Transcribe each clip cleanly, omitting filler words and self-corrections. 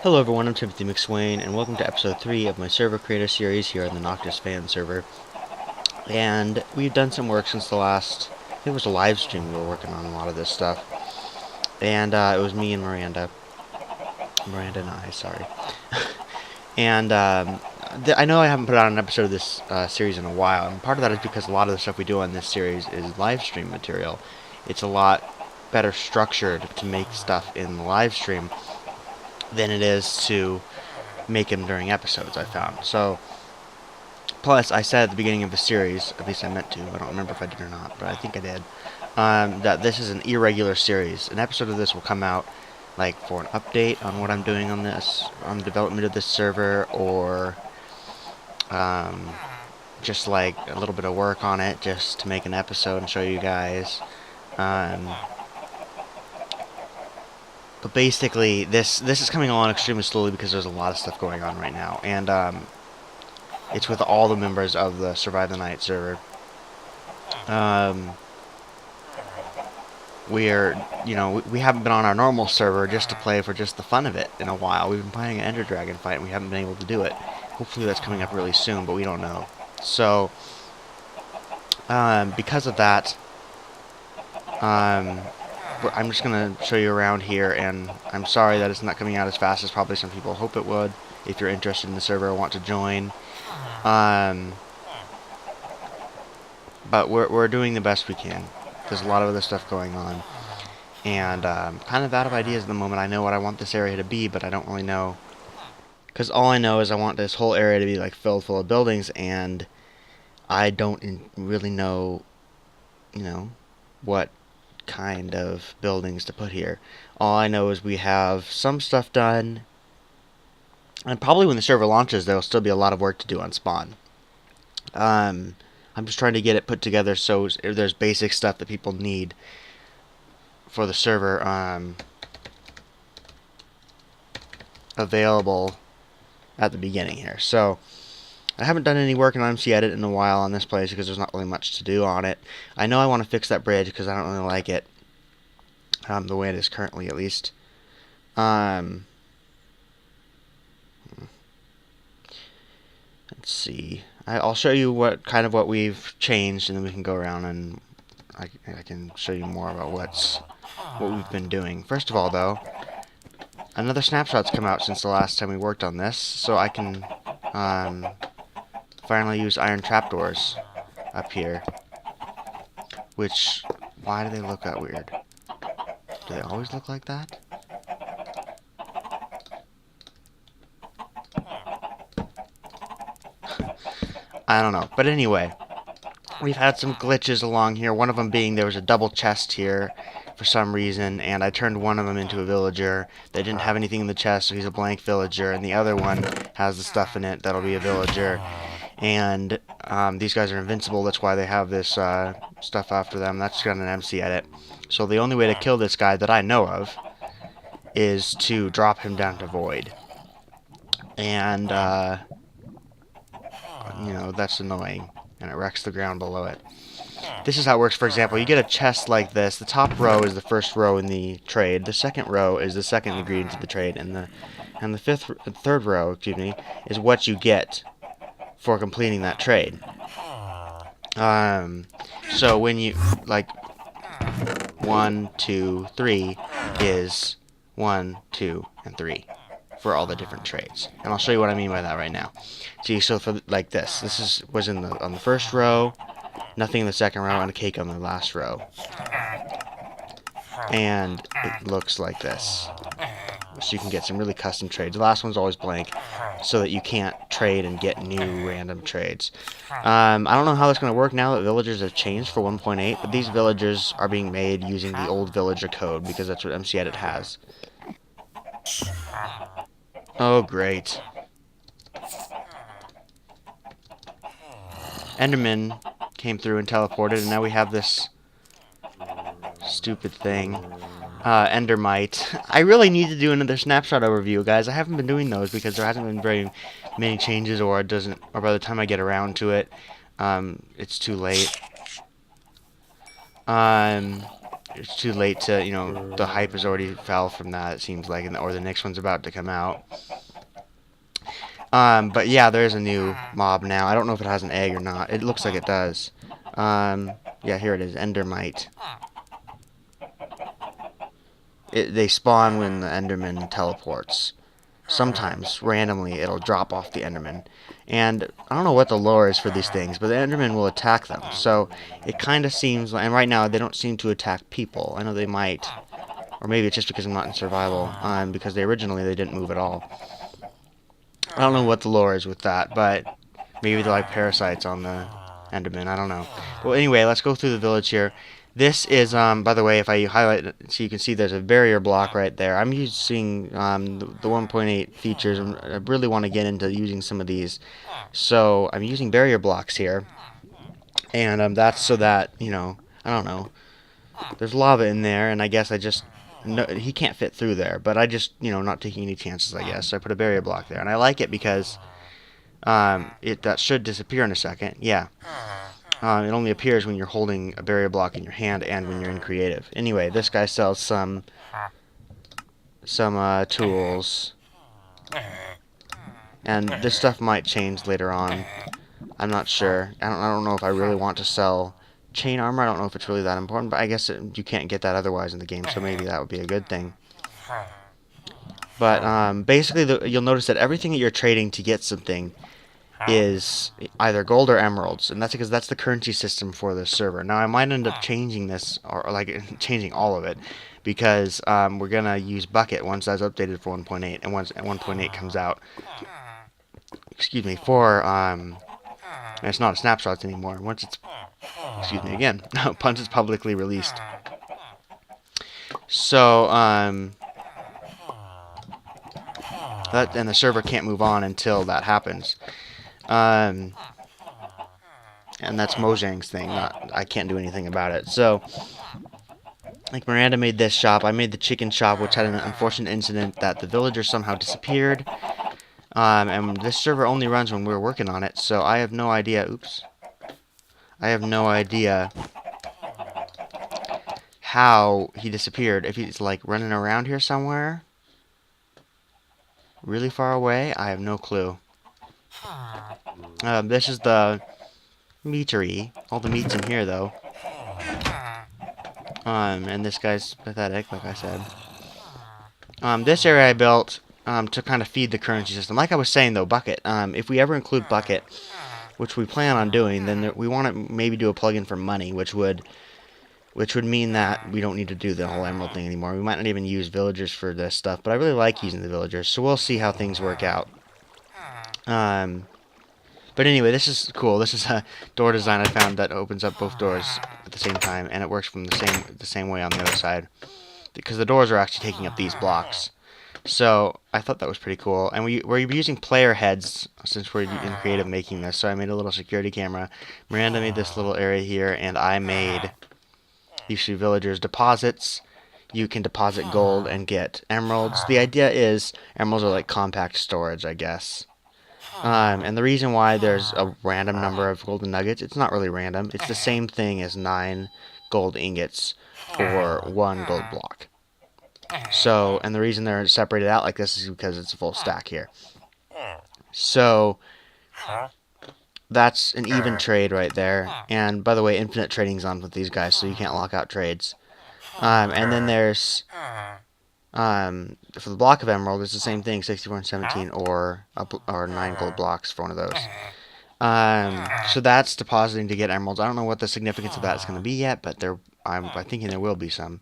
Hello everyone, I'm Timothy McSwain, and welcome to episode 3 of my server creator series here on the Noctis fan server. And we've done some work since the last, I think it was a live stream we were working on a lot of this stuff. And it was me and Miranda. Miranda and I, sorry. And I know I haven't put out an episode of this series in a while, and part of that is because a lot of the stuff we do on this series is live stream material. It's a lot better structured to make stuff in the live stream than it is to make them during episodes, I found. So, plus, I said at the beginning of the series, at least I meant to, I don't remember if I did or not, but I think I did, that this is an irregular series. An episode of this will come out, like, for an update on what I'm doing on this, on the development of this server, or, just, like, a little bit of work on it, just to make an episode and show you guys. But basically, this is coming along extremely slowly because there's a lot of stuff going on right now, and it's with all the members of the Survive the Night server. We haven't been on our normal server just to play for just the fun of it in a while. We've been playing an Ender Dragon fight, and we haven't been able to do it. Hopefully that's coming up really soon, but we don't know. So, because of that, I'm just going to show you around here, and I'm sorry that it's not coming out as fast as probably some people hope it would. If you're interested in the server or want to join. But we're doing the best we can. There's a lot of other stuff going on. And kind of out of ideas at the moment. I know what I want this area to be, but I don't really know. Because all I know is I want this whole area to be like filled full of buildings, and I don't really know, what kind of buildings to put here. All I know is we have some stuff done, and probably when the server launches there will still be a lot of work to do on spawn. I'm just trying to get it put together so there's basic stuff that people need for the server available at the beginning here. So I haven't done any work in MC Edit in a while on this place because there's not really much to do on it. I know I want to fix that bridge because I don't really like it, the way it is currently at least. Let's see. I'll show you what we've changed, and then we can go around and I can show you more about what we've been doing. First of all, though, another snapshot's come out since the last time we worked on this, so I can finally use iron trapdoors up here. Which, why do they look that weird? Do they always look like that? I don't know. But anyway, we've had some glitches along here. One of them being there was a double chest here for some reason, and I turned one of them into a villager. They didn't have anything in the chest, so he's a blank villager, and the other one has the stuff in it that'll be a villager. And these guys are invincible. That's why they have this stuff after them. That's got an MC Edit. So the only way to kill this guy that I know of is to drop him down to Void. And, that's annoying. And it wrecks the ground below it. This is how it works. For example, you get a chest like this. The top row is the first row in the trade. The second row is the second ingredient of the trade. And the third row, excuse me, is what you get for completing that trade. So when you, like, 1, 2, 3 is 1, 2, and 3 for all the different trades. And I'll show you what I mean by that right now. See, so for like this was on the first row, nothing in the second row, and a cake on the last row. And it looks like this. So you can get some really custom trades. The last one's always blank, so that you can't trade and get new random trades. I don't know how that's going to work now that villagers have changed for 1.8, but these villagers are being made using the old villager code, because that's what MC Edit has. Oh, great. Enderman came through and teleported, and now we have this stupid thing. Endermite. I really need to do another snapshot overview, guys. I haven't been doing those because there hasn't been very many changes, or by the time I get around to it, it's too late. it's too late to, you know, the hype has already fell from that, it seems like, or the next one's about to come out. But yeah, there's a new mob now. I don't know if it has an egg or not. It looks like it does. Yeah, here it is, Endermite. They spawn when the Enderman teleports. Sometimes, randomly, it'll drop off the Enderman. And I don't know what the lore is for these things, but the Enderman will attack them. So it kind of seems like, and right now they don't seem to attack people. I know they might, or maybe it's just because I'm not in survival, because they didn't move at all. I don't know what the lore is with that, but maybe they're like parasites on the Enderman. I don't know. Well, anyway, let's go through the village here. This is, by the way, if I highlight it so you can see there's a barrier block right there. I'm using the 1.8 features, and I really want to get into using some of these. So I'm using barrier blocks here. And that's so that, you know, I don't know. There's lava in there, and I guess I just... No, he can't fit through there, but I just, you know, not taking any chances, I guess. So I put a barrier block there. And I like it because that should disappear in a second. Yeah. It only appears when you're holding a barrier block in your hand and when you're in creative. Anyway, this guy sells some tools. And this stuff might change later on. I'm not sure. I don't know if I really want to sell chain armor. I don't know if it's really that important, but I guess you can't get that otherwise in the game, so maybe that would be a good thing. But basically, you'll notice that everything that you're trading to get something is either gold or emeralds, and that's because that's the currency system for this server. Now, I might end up changing this, or like changing all of it, because we're gonna use Bucket once that's updated for 1.8, and once 1.8 comes out, excuse me, for and it's not a snapshots anymore. Once it's, excuse me again, once it's publicly released. So that, and the server can't move on until that happens. And that's Mojang's thing. I can't do anything about it. So, like Miranda made this shop. I made the chicken shop, which had an unfortunate incident that the villagers somehow disappeared. And this server only runs when we're working on it, so I have no idea. Oops. I have no idea how he disappeared. If he's like running around here somewhere, really far away, I have no clue. This is the meatery. All the meat's in here, though. And this guy's pathetic, like I said. This area I built to kind of feed the currency system. Like I was saying, though, Bucket. If we ever include Bucket, which we plan on doing, then we want to maybe do a plugin for money, which would mean that we don't need to do the whole emerald thing anymore. We might not even use villagers for this stuff, but I really like using the villagers, so we'll see how things work out. But anyway, this is cool. This is a door design I found that opens up both doors at the same time, and it works from the same way on the other side, because the doors are actually taking up these blocks. So I thought that was pretty cool. And we're using player heads since we're in creative making this. So I made a little security camera. Miranda made this little area here, and I made these two villagers deposits. You can deposit gold and get emeralds. The idea is emeralds are like compact storage, I guess. And the reason why there's a random number of golden nuggets, it's not really random. It's the same thing as 9 gold ingots or 1 gold block. So, and the reason they're separated out like this is because it's a full stack here. So, that's an even trade right there. And by the way, infinite trading's on with these guys, so you can't lock out trades. And then there's for the block of emerald, it's the same thing, 64 and 17, or 9 gold blocks for one of those. So that's depositing to get emeralds. I don't know what the significance of that is going to be yet, but I'm thinking there will be some.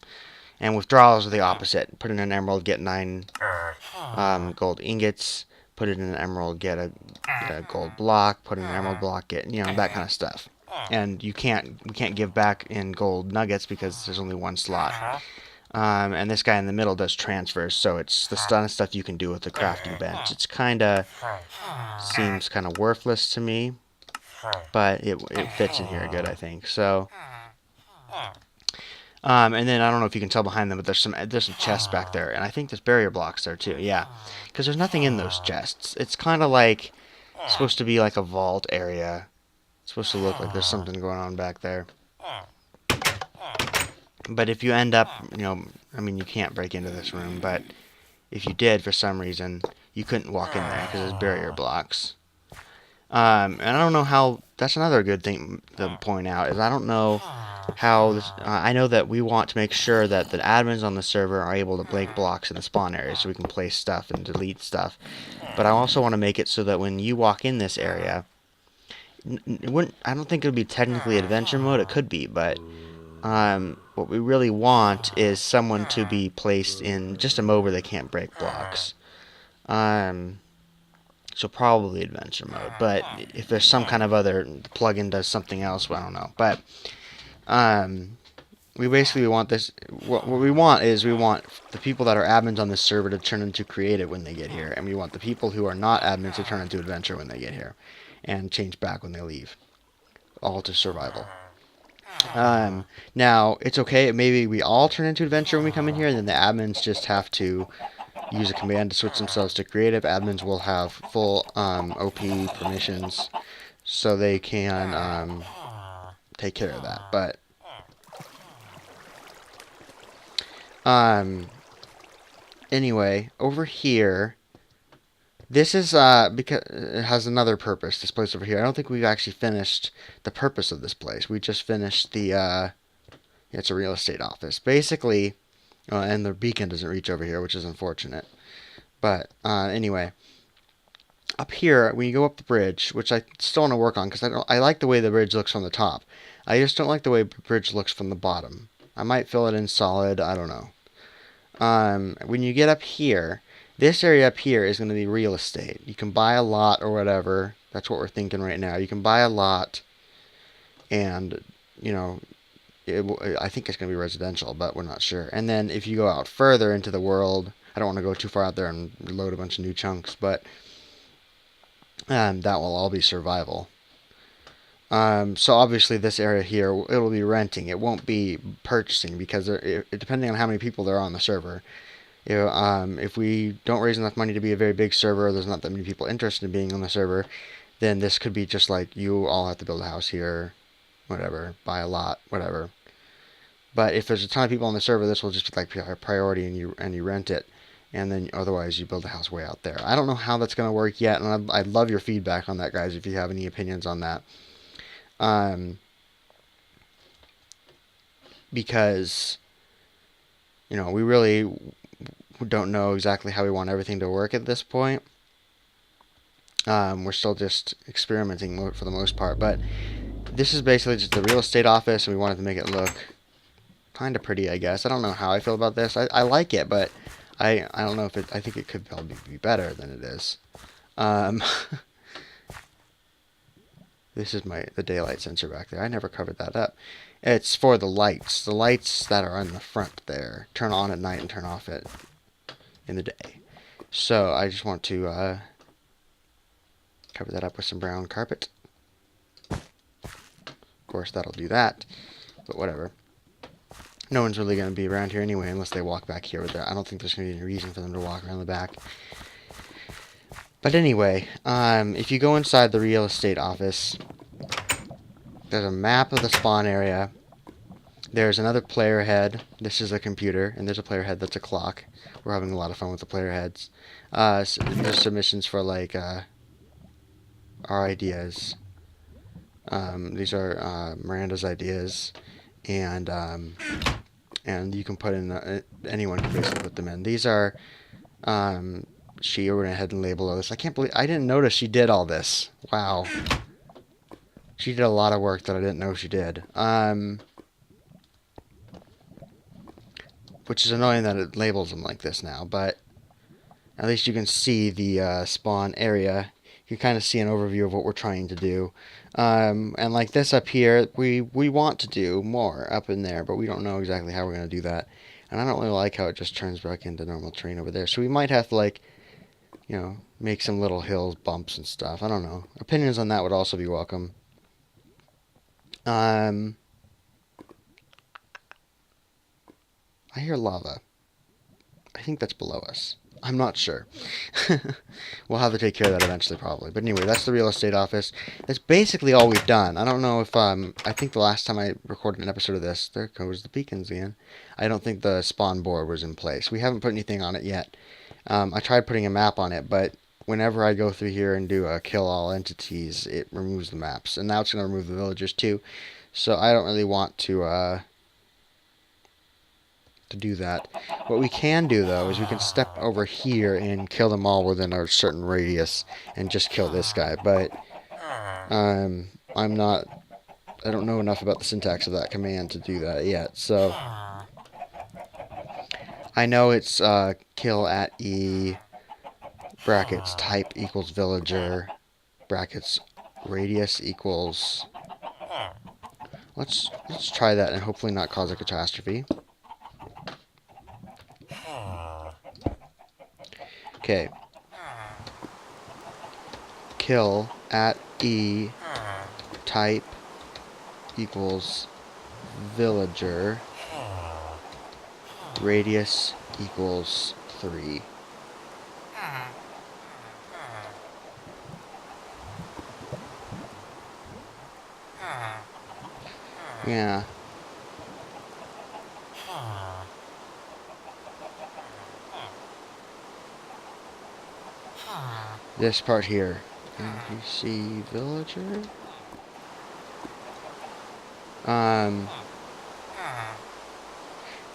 And withdrawals are the opposite. Put in an emerald, get 9 gold ingots. Put it in an emerald, get a gold block. Put in an emerald block, get, you know, that kind of stuff. And we can't give back in gold nuggets because there's only 1 slot. And this guy in the middle does transfers, so it's the kind of stuff you can do with the crafting bench. It's seems kind of worthless to me, but it fits in here good, I think. So, and then I don't know if you can tell behind them, but there's some chests back there, and I think there's barrier blocks there too. Yeah, because there's nothing in those chests. It's kind of like supposed to be like a vault area. It's supposed to look like there's something going on back there. But if you end up, I mean, you can't break into this room, but if you did for some reason, you couldn't walk in there because there's barrier blocks. And I don't know how. That's another good thing to point out is I don't know how this. I know that we want to make sure that the admins on the server are able to break blocks in the spawn area so we can place stuff and delete stuff. But I also want to make it so that when you walk in this area, it wouldn't. I don't think it would be technically adventure mode. It could be, but what we really want is someone to be placed in just a mode where they can't break blocks. Um, So probably adventure mode. But if there's some kind of other plugin does something else, well, I don't know. But um, we basically want this. What we want is we want the people that are admins on this server to turn into creative when they get here, and we want the people who are not admins to turn into adventure when they get here, and change back when they leave, all to survival. Now it's okay. Maybe we all turn into adventure when we come in here, and then the admins just have to use a command to switch themselves to creative. Admins will have full OP permissions, so they can take care of that. But anyway, over here, this is because it has another purpose. This place over here, I don't think we've actually finished the purpose of this place. We just finished the. It's a real estate office, basically, and the beacon doesn't reach over here, which is unfortunate. But anyway, up here, when you go up the bridge, which I still want to work on because I like the way the bridge looks from the top. I just don't like the way the bridge looks from the bottom. I might fill it in solid. I don't know. When you get up here, this area up here is going to be real estate. You can buy a lot or whatever. That's what we're thinking right now. You can buy a lot, and I think it's going to be residential, but we're not sure. And then if you go out further into the world, I don't want to go too far out there and load a bunch of new chunks, but that will all be survival. So obviously this area here, it'll be renting. It won't be purchasing because depending on how many people there are on the server, if we don't raise enough money to be a very big server, or there's not that many people interested in being on the server, then this could be just like you all have to build a house here, whatever, buy a lot, whatever. But if there's a ton of people on the server, this will just be like a priority, and you rent it, and then otherwise you build a house way out there. I don't know how that's going to work yet, and I'd love your feedback on that, guys, if you have any opinions on that. Because we really don't know exactly how we want everything to work at this point. We're still just experimenting for the most part, but this is basically just the real estate office, and we wanted to make it look kind of pretty, I guess. I don't know how I feel about this. I like it, but I don't know if I think it could probably be better than it is. This is the daylight sensor back there. I never covered that up. It's for the lights. The lights that are on the front there turn on at night and turn off in the day. So I just want to cover that up with some brown carpet. Of course, that'll do that, but whatever. No one's really going to be around here anyway unless they walk back here. I don't think there's going to be any reason for them to walk around the back. But anyway, if you go inside the real estate office, there's a map of the spawn area. There's another player head. This is a computer, and there's a player head that's a clock. We're having a lot of fun with the player heads. So there's submissions for like our ideas. These are Miranda's ideas, and you can put in anyone can basically put them in. These are we're gonna head and label those. I can't believe I didn't notice she did all this. Wow, she did a lot of work that I didn't know she did. Which is annoying that it labels them like this now, but at least you can see the spawn area. You can kind of see an overview of what we're trying to do. And like this up here, we want to do more up in there, but we don't know exactly how we're going to do that. And I don't really like how it just turns back into normal terrain over there. So we might have to, like, make some little hills, bumps, and stuff. I don't know. Opinions on that would also be welcome. I hear lava. I think that's below us. I'm not sure. We'll have to take care of that eventually, probably. But anyway, that's the real estate office. That's basically all we've done. I don't know if, I think the last time I recorded an episode of this, there goes the beacons again. I don't think the spawn board was in place. We haven't put anything on it yet. I tried putting a map on it, but whenever I go through here and do a kill all entities, it removes the maps. And now it's going to remove the villagers too. So I don't really want to do that. What we can do, though, is we can step over here and kill them all within a certain radius and just kill this guy. But I don't know enough about the syntax of that command to do that yet. So I know it's kill at E brackets type equals villager brackets radius equals. Let's try that and hopefully not cause a catastrophe. Okay. Kill at E type equals villager radius equals 3. Yeah. This part here. NPC villager?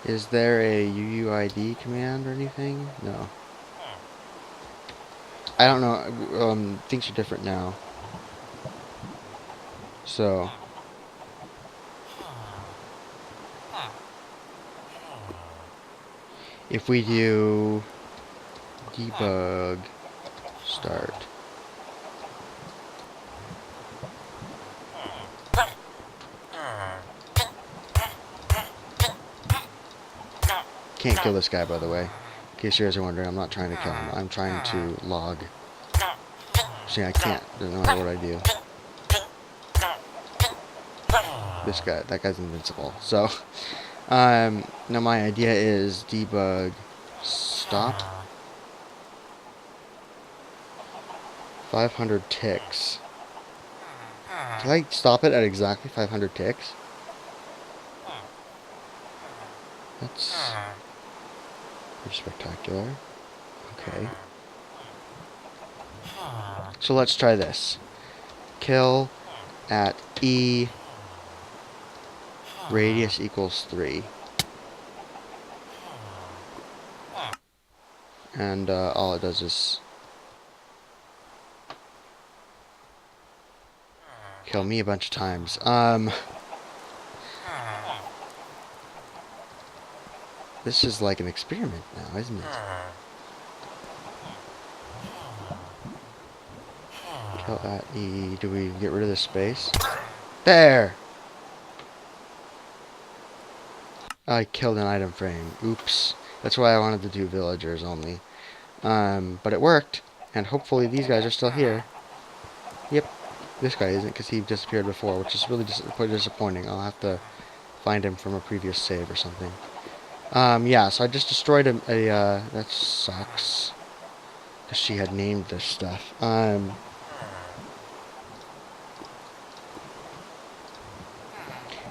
Is there a UUID command or anything? No. I don't know. Things are different now. So. If we do debug start. Can't kill this guy, by the way. In case you guys are wondering, I'm not trying to kill him. I'm trying to log. See, I can't, no matter what I do. This guy, that guy's invincible. So, now my idea is debug stop. 500 ticks. Can I stop it at exactly 500 ticks? That's pretty spectacular. Okay. So let's try this. Kill at E radius equals 3. And all it does is kill me a bunch of times. This is like an experiment now, isn't it? Kill at E. Do we get rid of this space? There! I killed an item frame. Oops. That's why I wanted to do villagers only. But it worked. And hopefully these guys are still here. Yep. This guy isn't because he disappeared before, which is really quite disappointing. I'll have to find him from a previous save or something. Yeah, so I just destroyed a that sucks. Because she had named this stuff.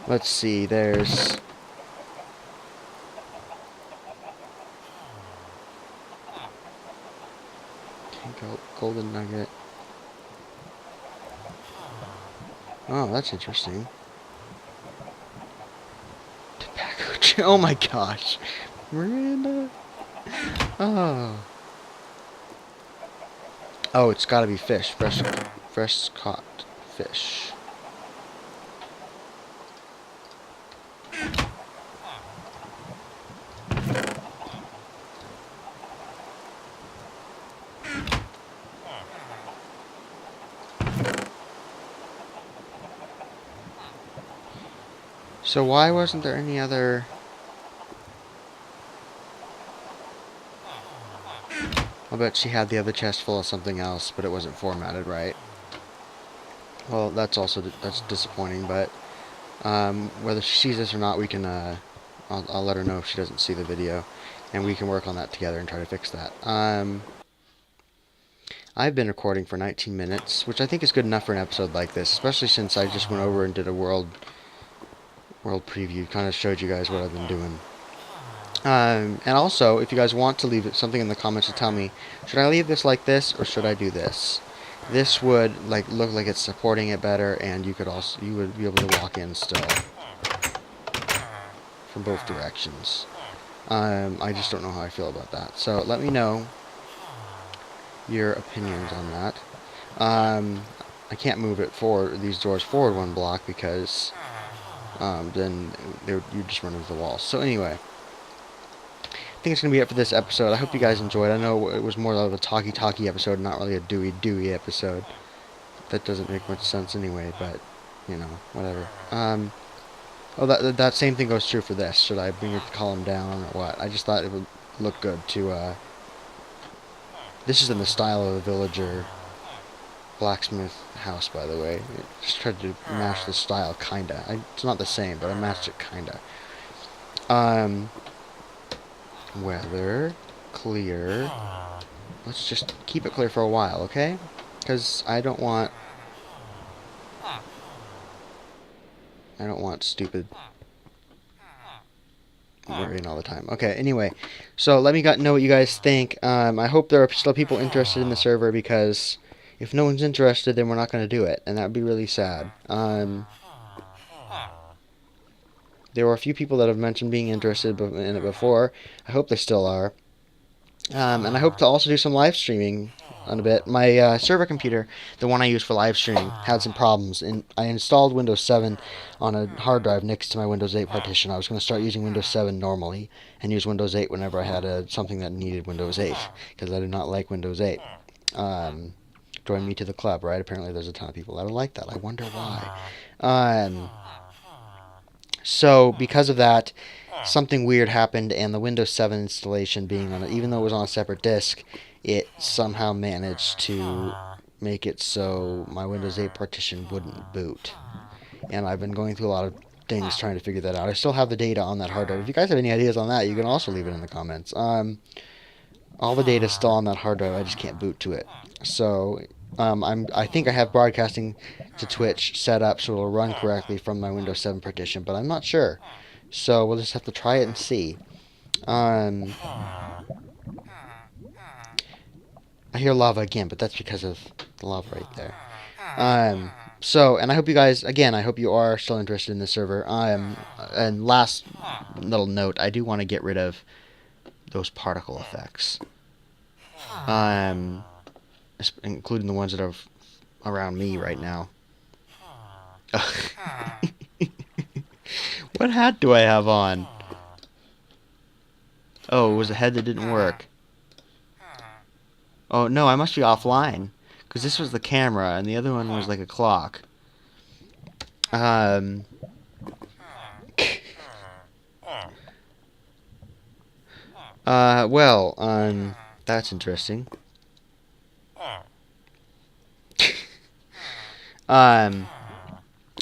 Let's see, there's... golden nugget. Oh, that's interesting. Tobacco. Oh my gosh. Miranda. Oh. Oh, it's gotta be fish. Fresh caught fish. So why wasn't there any other... I'll bet she had the other chest full of something else, but it wasn't formatted right. Well, that's disappointing, but whether she sees this or not, we can, I'll let her know if she doesn't see the video. and we can work on that together and try to fix that. I've been recording for 19 minutes, which I think is good enough for an episode like this, especially since I just went over and did a world preview, kind of showed you guys what I've been doing. And also, if you guys want to leave something in the comments to tell me, should I leave this like this or should I do this? This would look like it's supporting it better, and you would be able to walk in still from both directions. I just don't know how I feel about that. So let me know your opinions on that. I can't move it forward, these doors forward one block, because then you just run into the wall. So anyway, I think it's going to be it for this episode. I hope you guys enjoyed. I know it was more of a talky episode, not really a dewy episode. That doesn't make much sense anyway, but, you know, whatever. Oh, that same thing goes true for this. Should I bring the column down or what? I just thought it would look good to, this is in the style of the villager blacksmith house, by the way. I just tried to match the style, kinda. It's not the same, but I matched it kinda. Weather, clear. Let's just keep it clear for a while, okay? Because I don't want stupid worrying all the time. Okay, anyway, so let me know what you guys think. I hope there are still people interested in the server, because if no one's interested, then we're not going to do it, and that would be really sad. There were a few people that have mentioned being interested in it before. I hope they still are. And I hope to also do some live streaming in a bit. My server computer, the one I use for live streaming, had some problems, and I installed Windows 7 on a hard drive next to my Windows 8 partition. I was going to start using Windows 7 normally and use Windows 8 whenever I had something that needed Windows 8, because I do not like Windows 8. Join me to the club, right? Apparently there's a ton of people that don't like that. I wonder why. So because of that, something weird happened, and the Windows 7 installation being on it, even though it was on a separate disk, it somehow managed to make it so my Windows 8 partition wouldn't boot. And I've been going through a lot of things trying to figure that out. I still have the data on that hard drive. If you guys have any ideas on that, you can also leave it in the comments. All the data is still on that hard drive. I just can't boot to it. So I think I have broadcasting to Twitch set up so it'll run correctly from my Windows 7 partition, but I'm not sure. So we'll just have to try it and see. I hear lava again, but that's because of the lava right there. And I hope you guys, again, I hope you are still interested in this server. And last little note, I do want to get rid of those particle effects. Including the ones that are around me right now. What hat do I have on? Oh, it was a head that didn't work. Oh, no, I must be offline. Because this was the camera, and the other one was like a clock. That's interesting.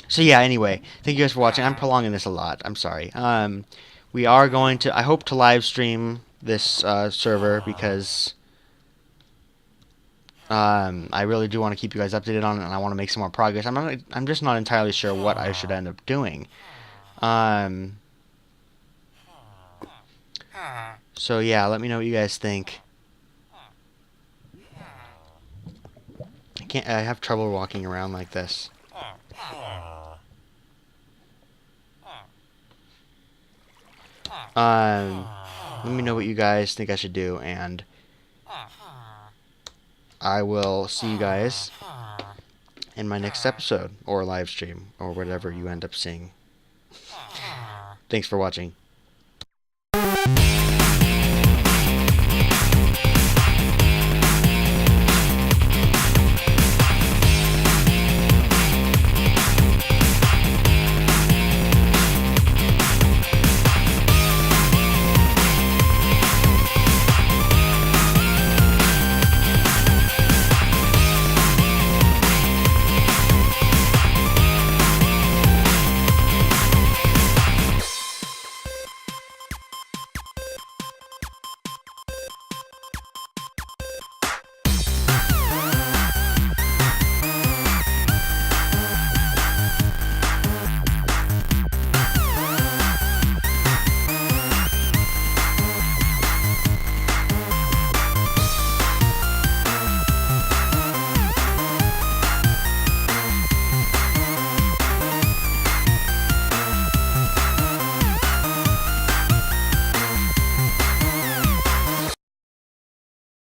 So yeah, anyway, thank you guys for watching. I'm prolonging this a lot. I'm sorry. We are going to, I hope to live stream this server, because I really do want to keep you guys updated on it, and I want to make some more progress. I'm just not entirely sure what I should end up doing. So yeah, let me know what you guys think. I have trouble walking around like this. Let me know what you guys think I should do, and I will see you guys in my next episode, or live stream, or whatever you end up seeing. Thanks for watching.